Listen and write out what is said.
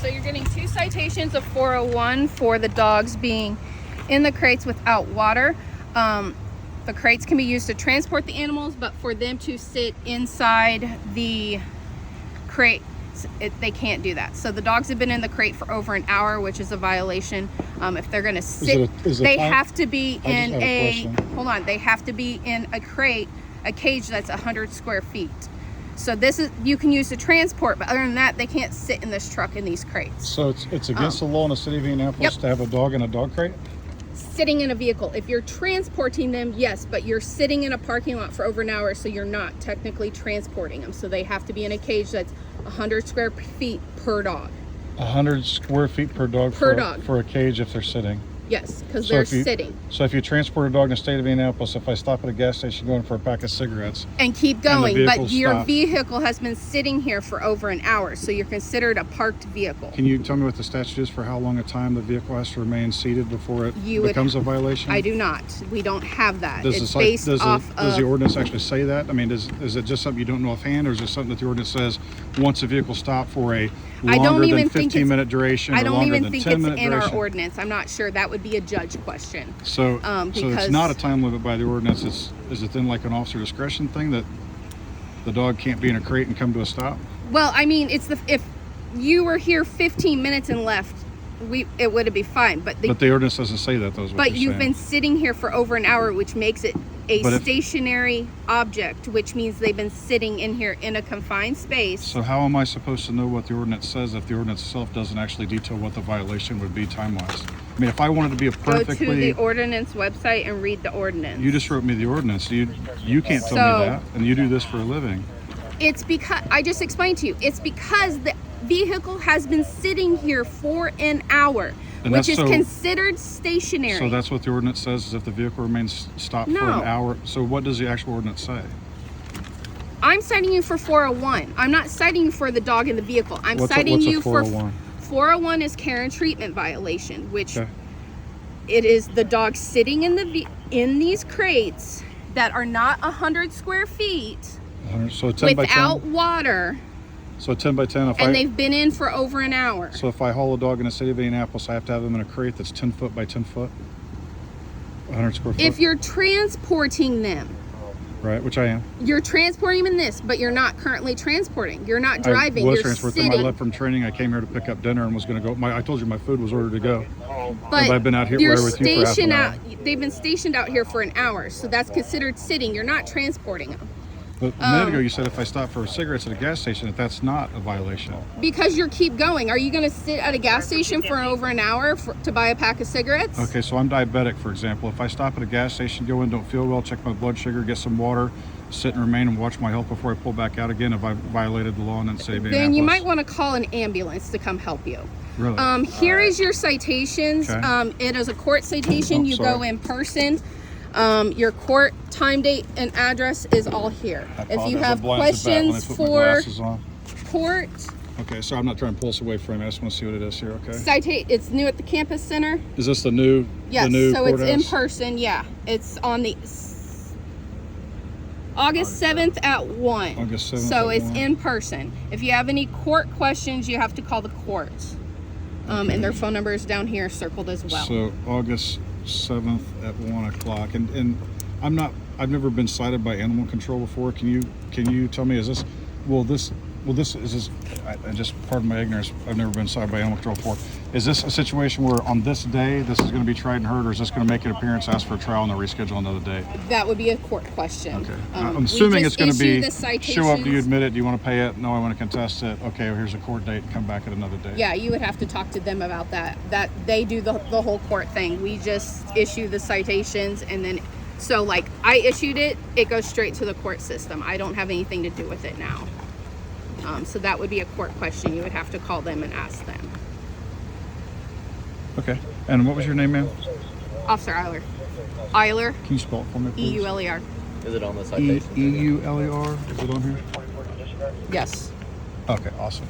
So you're getting 2 citations of 401 for the dogs being in the crates without water. The crates can be used to transport the animals, but for them to sit inside the crate, they can't do that. So the dogs have been in the crate for over an hour, which is a violation. If they're going to sit, they have to be in they have to be in a crate, a cage that's 100 square feet. So this is, you can use to transport, but other than that, they can't sit in this truck in these crates. So it's against the law in the city of Indianapolis to have a dog in a dog crate? Sitting in a vehicle. If you're transporting them, yes, but you're sitting in a parking lot for over an hour, so you're not technically transporting them. So they have to be in a cage that's 100 square feet per dog. 100 square feet per dog for a cage if they're sitting? Yes, because they're sitting. So if you transport a dog in the state of Indianapolis, if I stop at a gas station going for a pack of cigarettes and keep going, but your vehicle has been sitting here for over an hour, so you're considered a parked vehicle. Can you tell me what the statute is for how long a time the vehicle has to remain seated before it becomes a violation? I do not. We don't have that. Does the ordinance actually say that? I mean, is it just something you don't know offhand, or is it something that the ordinance says once a vehicle stopped for a longer than 15-minute duration or longer than 10-minute duration? I don't even think it's in our ordinance. I'm not sure. That would be a judge question. So it's not a time limit by the ordinance. Is it then like an officer discretion thing that the dog can't be in a crate and come to a stop? Well, I mean, if you were here 15 minutes and left, it would be fine. But the ordinance doesn't say that, though. But you've been sitting here for over an hour, which makes it a stationary object, which means they've been sitting in here in a confined space. So how am I supposed to know what the ordinance says if the ordinance itself doesn't actually detail what the violation would be time-wise? I mean, if I wanted to be a perfectly... Go to the ordinance website and read the ordinance. You just wrote me the ordinance. You can't tell me that, and you do this for a living. It's because, I just explained to you, it's because the vehicle has been sitting here for an hour, which is considered stationary. So that's what the ordinance says, is if the vehicle remains stopped for an hour. So what does the actual ordinance say? I'm citing you for 401. I'm not citing you for the dog in the vehicle. I'm citing you for 401 is care and treatment violation, which it is the dog sitting in these crates that are not 100 square feet so 10 without by 10? Water. So 10 by 10. And they've been in for over an hour. So if I haul a dog in the city of Indianapolis, I have to have them in a crate that's 10 foot by 10 foot? 100 square foot? If you're transporting them. Right, which I am. You're transporting them in this, but you're not currently transporting. You're not driving. I was transporting. I left from training. I came here to pick up dinner and was going to go. I told you my food was ordered to go. But I've been out here with you for half an hour. They've been stationed out here for an hour, so that's considered sitting. You're not transporting them. But a minute ago you said if I stop for cigarettes at a gas station, that's not a violation. Because you keep going. Are you going to sit at a gas station for over an hour to buy a pack of cigarettes? Okay, so I'm diabetic, for example. If I stop at a gas station, go in, don't feel well, check my blood sugar, get some water, sit and remain and watch my health before I pull back out again, if I violated the law and then say then you might want to call an ambulance to come help you. Really? Here is your citations. Okay. It is a court citation. You go in person. Your court time, date, and address is all here. If you have questions for court. Okay, so I'm not trying to pull us away from it. I just want to see what it is here, okay? It's new at the campus center. Is this the new Yes, the new so courthouse? It's in person, yeah. It's on the August 7th at 1. August 7th so at it's 1. in person. If you have any court questions, you have to call the court. And their phone number is down here circled as well. So August 7th at 1 o'clock. And I've never been cited by animal control before. Can you tell me, is this I just, pardon my ignorance, I've never been cited by animal control before. Is this a situation where on this day this is going to be tried and heard, or is this going to make an appearance, ask for a trial, and then reschedule another day? That would be a court question. Okay. I'm assuming it's going to be, show up, do you admit it, do you want to pay it? No, I want to contest it. Okay, well, here's a court date, come back at another day. Yeah, you would have to talk to them about that. That they do the whole court thing. We just issue the citations, and then, so like I issued it, it goes straight to the court system. I don't have anything to do with it now. So that would be a court question. You would have to call them and ask them. Okay. And what was your name, ma'am? Officer Eiler. Eiler. Can you spell it for me, please? EULER. Is it on the citation? EULER? Is it on here? Yes. Okay, awesome.